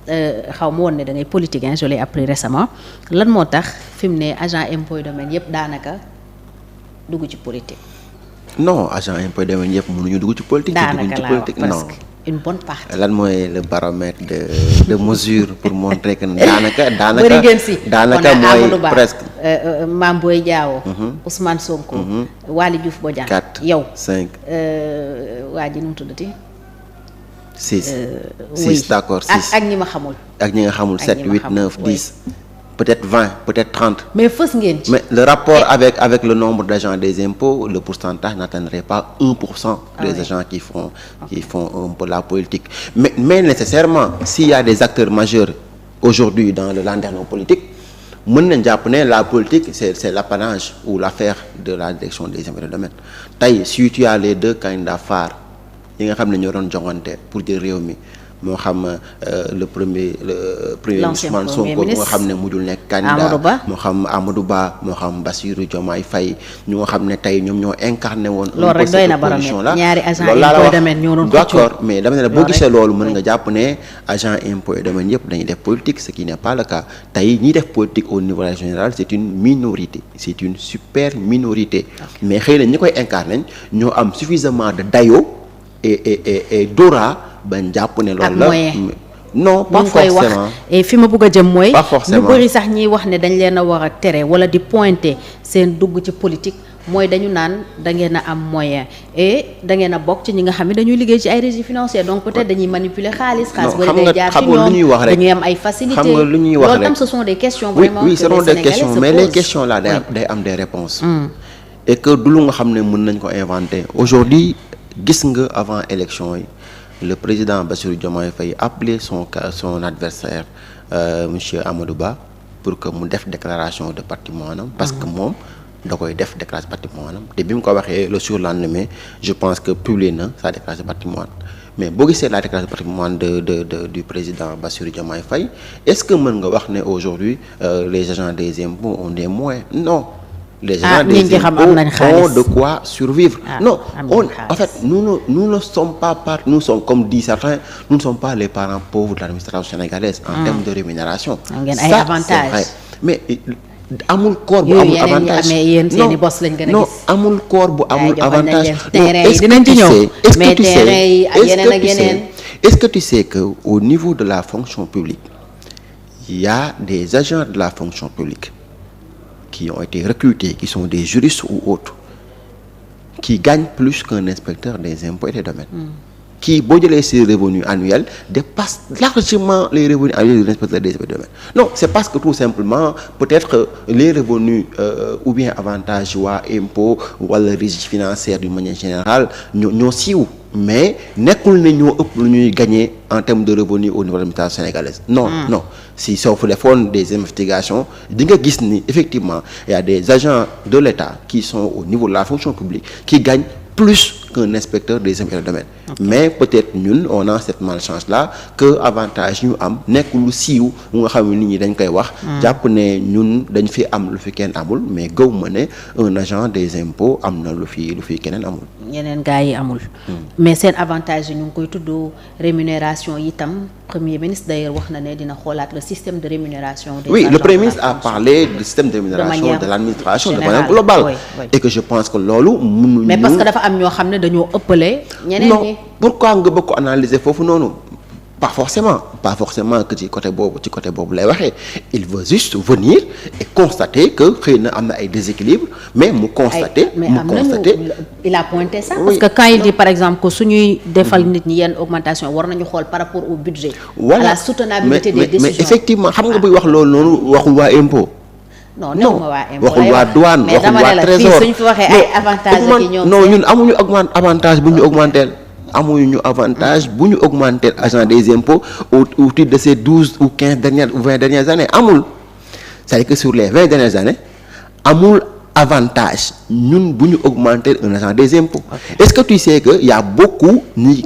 xaw ma woon ne da ngay politique je l'ai appris récemment lan moo tax fi mu ne agent impôt et domaine yëpp daanaka dugg ci politique. non agent impôt et domaine yëpp mënuñu dugg ci politique. daanaka laa wax non presque une bonne partie. lan mooy le baromètre de mesure pour montrer que daanaka. bëri ngeen si daanaka mooy presque. Mame Boye Diao. Ousmane Sonko. Waly Diouf Bodian. 4 yow 5. waa ji nu mu tuddati. 6. oui 6 d'accord 6. ak ñi ma xamul. ak ñi nga xamul 7 8 9 10. peut-être 20 peut-être 30. mais fës ngeen ci. mais le rapport avec le nombre d'agents des impôts, le pourcentage n'atteindrait pas 1% des agents qui font un peu la politique. Mais nécessairement, s'il y a des acteurs majeurs aujourd'hui dans le landerneau politique, mën nañ jàpp ne la politique c'est l'apanage ou l'affaire de la direction des impôts et domaines. Tey si tu as les 2 candidats phares yi nga xam ne ñoo doon joŋante pour jël réew mi. moo xam le premier Ousmane Sonko nga xam ne mujjul nekk candidat moo xam Amadou Ba moo xam Bassirou Diomaye Faye ñu nga xam ne tey ñoom ñoo incarné woon loolu rek doy na baromètre ñaari agent impôt et domaine ñoo doon d'accord mais dama ne la boo gisee loolu mën nga jàpp ne agent impôt et domaine yëpp dañuy def politique ce qui n'est pas le cas tey ñiy def politique au niveau général c'est une minorité c'est une super minorité mais xëy na ñi koy incarné ñoo am suffisamment de dayo et d'aura bañ jàpp ne loolu la non pas forcément et fi ma bëgg a jëm mooy pas forcément ñu bëri sax ñiy wax ne dañ leen a war a tere wala di pointer seen dugg ci politique mooy dañu naan da ngeen a am moyen et da ngeen a bokk ci ñi nga xam ne dañuy liggéey ci ay régies financières donc peut-être dañuy manipuler xaalis bari day jaar ci ñoom dañuy am ay facilités xam nga lu ñuy wax rek loolu tam ce sont des questions vraiment oui ce sont des questions mais les questions là day am des réponses et que du lu nga xam ne mën nañ ko inventer aujourd'hui gis nga avant élection yi le président Bassirou Diomaye Faye appelé son adversaire monsieur Amadou Ba pour que mu def déclaration de patrimoine am parce que moom da koy def déclaration de patrimoine am te bi mu ko waxee le surlendemain je pense que publié na sa déclaration de patrimoine mais boo gisee la déclaration de patrimoine du président Bassirou Diomaye Faye est-ce que mën nga wax ne aujourd'hui les agents des impôts ont des moyens non les gens des impôts ont de quoi survivre. Non, en fait, nous ne sommes pas nous sommes, comme dit certains, nous ne sommes pas les parents pauvres de l'administration sénégalaise en termes de rémunération. Ça, c'est vrai. Mais amul corps bu amul avantage non amul corps bu amul avantage. Est-ce que tu sais que au niveau de la fonction publique, il y a des agents de la fonction publique qui ont été recrutés, qui sont des juristes ou autres, qui gagnent plus qu'un inspecteur des impôts et des domaines. Qui, boo jëlee ses revenus annuels, dépassent largement les revenus annuels de l'inspecteur des impôts et des domaines. Non, c'est parce que tout simplement, peut-être les revenus ou bien avantages waa impôt wala régie financière d'une manière générale ñoo siiw mais nekkul ne ñoo ëpp lu ñuy gagner en termes de revenus au niveau de l'administration sénégalaise. Non, non. Si soo fa defoon des investigations di nga gis ni effectivement il y a des agents de l'État qui sont au niveau de la fonction publique qui gagnent plus qu'un inspecteur des impôts et des domaines. Mais peut-être ñun on a cette malchance là que avantage ñu am nekk lu siiw mu nga xam ne nit ñi dañ koy wax. jàpp ne ñun dañ fi am lu fi kenn amul mais gëw ma ne un agent des impôts am na lu fi keneen amul. yeneen gars yi amul. mais seen avantage yi ñu ngi koy tudd rémunération yi tam premier ministre d'ailleurs wax na ne dina xoolaat le système de rémunération. des oui le premier ministre a parlé du système de rémunération de l'administration de manière globale. et que je pense que loolu mënuñu. mais parce que dafa am ñoo xam ne dañoo ëppale. ñeneen ñi pourquoi nga bëgg ko analyser foofu noonu pas forcément que ci côté boobu lay waxee il veut juste venir et constater que xëy na am na ay déséquilibres mais mu constater il a pointé ça parce que quand il dit par exemple que suñuy defal nit ñi yenn augmentation war nañu xool par rapport au budget à la soutenabilité des décisions mais effectivement xam nga buy wax loolu noonu waxul waa impôt non waxul waa douane waxul waa trésor suñ fi waxee ay avantages ak ñoom non ñun amuñu avantage bu ñu augmenter amuñu avantage bu ñu augmenter agent des impôts au titre de ces 12 ou 15 dernières ou 20 dernières années amul c'est-à-dire que sur les 20 dernières années amul avantage ñun bu ñu augmenter un agent des impôts. Est-ce que tu sais que y a beaucoup ñu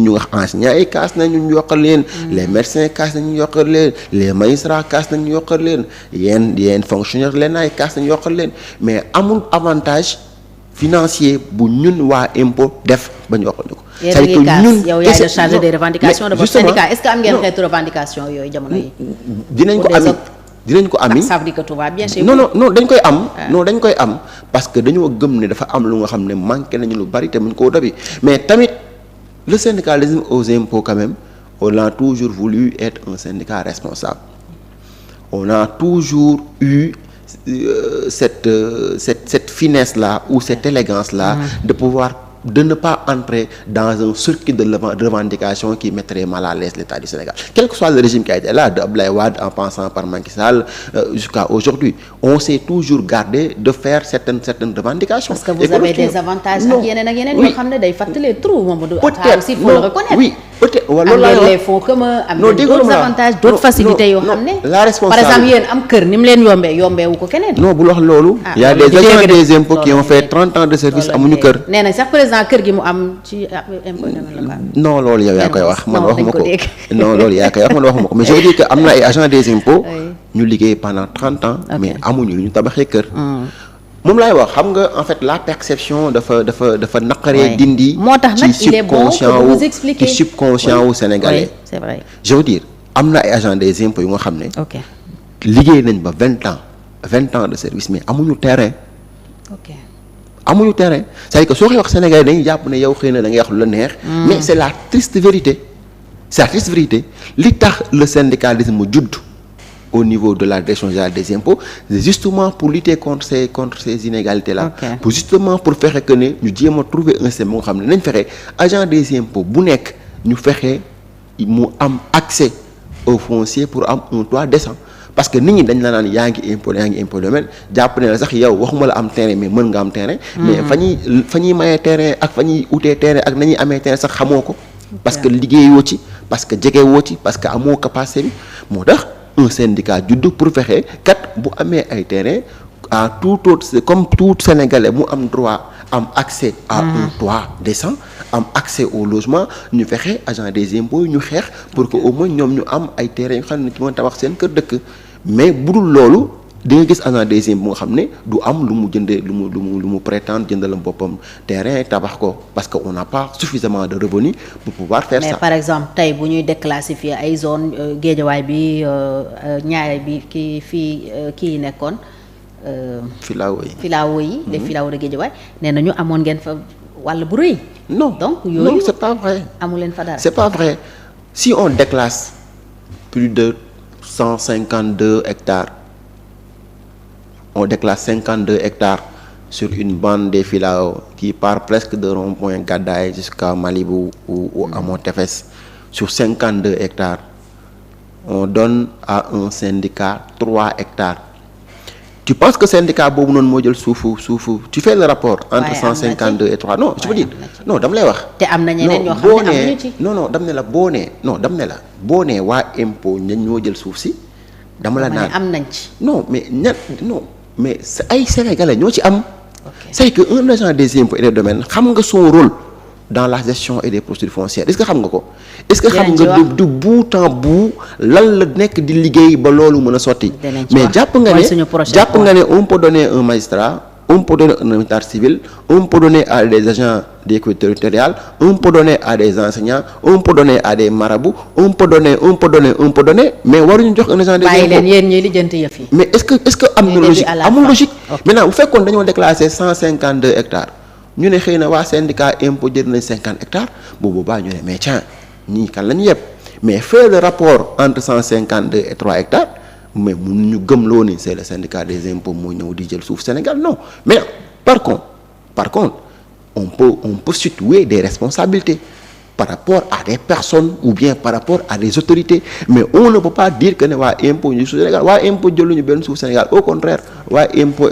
nga enseignants yi kaas nañu ñu yokkal leen les médecins kaas nañu yokkal leen les magistrats kaas nañu yokkal leen yenn fonctionnaires leen ay kaas nañu yokkal leen mais amul avantage financier bu ñun waa impôt def ba ñu yokkal ñu ko c'est-à-dire que ñun yow yaay le chargé des revendications de votre syndicat est-ce que am ngeen xeetu revendication yooyu jamono yi. dinañ ko ami ça veut dire que tout va bien chez vous. non dañ koy am. non dañ koy am parce que dañoo gëm ne dafa am lu nga xam ne manqué nañu lu bari te muñ koo dabi mais tamit le syndicalisme aux impôts quand même on a toujours voulu être un syndicat responsable. On a toujours eu cette finesse là ou cette élégance là de ne pas entrer dans un circuit de revendication qui mettrait mal à l'aise l'État du Sénégal. Quel que soit le régime qui a été là, de Abdoulaye Wade en passant par Macky Sall jusqu'à aujourd'hui, on s'est toujours gardé de faire certaines revendications. Parce que vous avez des avantages ak yeneen yoo xam ne day fàttali trop Mamadou Atta aussi il faut le reconnaître. Oui, peut-être am ngeen les fonds communs am ngeen d'autres avantages d'autres facilités yoo xam ne la responsable par exemple yéen am kër ni mu leen yombee wu ko keneen. Non, bu wax loolu. Il y a des agents des impôts qui ont fait 30 ans de service amuñu kër. Nee na sax président kër gi mu am ci impôt la ba. Non, loolu yow yaa koy wax man waxuma ko. Non, loolu yaa koy wax man waxuma ko mais je veux dire que am na ay agents des impôts ñu liggéey pendant 30 ans mais amuñu lu ñu tabaxee kër. moom laay wax xam nga en fait la perception dafa naqaree dindi. moo tax nag il est bon que vous nous expliquez ci subconscient wu sénégalais. C'est vrai. Je veux dire am na ay agents des impôts yu nga xam ne. liggéey nañ ba 20 ans de service mais amuñu terrain. amuñu terrain c'est-à-dire que soo koy wax sénégalais dañuy jàpp ne yow xëy na da ngay wax lu la neex. mais c'est la triste vérité. c'est la triste vérité li tax le syndicalisme judd au niveau de la direction générale des impôts c'est justement pour lutter contre ces inégalités là. Pour justement pour fexe que ne ñu jéem a trouver un système boo xam ne nañ fexe agent des impôts bu nekk ñu fexe mu am accès au foncier pour am un toit décent. Parce que nit ñi dañ la naan yaa ngi impôt domaine jàpp ne la sax yow waxuma la am terrain mais mën nga am terrain. mais fa ñuy mayee terrain ak fa ñuy utee terrain ak nañuy amee terrain sax xamoo ko. parce que liggéeyoo ci parce que jegewoo ci parce que amoo capacité bi moo tax un syndicat judd pour fexe kat bu amee ay terrain à tout autre comme tout sénégalais mu am droit am accès à un toit décent am accès au logement ñu fexe agent des impôts ñu xeex pour que au moins ñoom ñu am ay terrain yu xam ne ci mën tabax seen kër dëkk mais budul loolu di nga gis agent des impôts nga xam ne du am lu mu jëndee lu mu prétendre jëndal boppam terrain tabax ko parce que on n'a pas suffisamment de revenus pour pouvoir faire ça. Mais par exemple tey bu ñuy déclassifier ay zone Guédiawaye bi Niayes bi kii nekkoon. filao yi les filao de Guédiawaye nee nañu amoon ngeen fa wàll bu rëy. Non donc yooyu non c'est pas vrai. amu leen fa dara. C'est pas vrai si on déclasse plus de 152 hectares on déclasse 52 hectares sur une bande des filao qui part presque de rond-point Gadaye jusqu'à Malibou ou à Montefes sur 52 hectares on donne à un syndicat 3 hectares. Tu penses que syndicat boobu noonu moo jël suufu tu fais le rapport entre 152 et 3 non je veux dire non dama lay wax. te am na ñeneen ñoo xam ne amuñu ci. non dama ne la boo nee waa impôt ñoo jël suuf si. dama la naan am nañ ci. non mais ay sénégalais ñoo ci am. c'est que un agent des impôts et des domaines xam nga son rôle dans la gestion et des procédures foncières est-ce que xam nga ko. est-ce que xam nga du bout en bout lan la nekk di liggéey ba loolu mën a sotti. mais jàpp nga ne on peut donner un magistrat on peut donner un militaire civil on peut donner à des agents des collectivités territoriales on peut donner à des enseignants on peut donner à des marabouts on peut donner mais waruñu jox un agent des impôts. bàyyi leen yéen ñuy lijjanti yëf yi. mais est-ce que am na logique amul logique. maintenant bu fekkoon dañoo déclassé 152 hectares ñu ne xëy na waa syndicat impôt jël nañ 50 hectares bu boobaa ñu ne mais tiens ñii kan la ñu yëpp mais faire le rapport entre 152 et 3 hectares mais mënuñu gëmloo ni c'est le syndicat des impôts moo ñëw di jël suuf Sénégal non mais par contre on peut situer des responsabilités par rapport à des personnes ou bien par rapport à des autorités mais on ne peut pas dire que ne waa impôt ñu suuf Sénégal waa impôt jëluñu benn suuf Sénégal au contraire waa impôt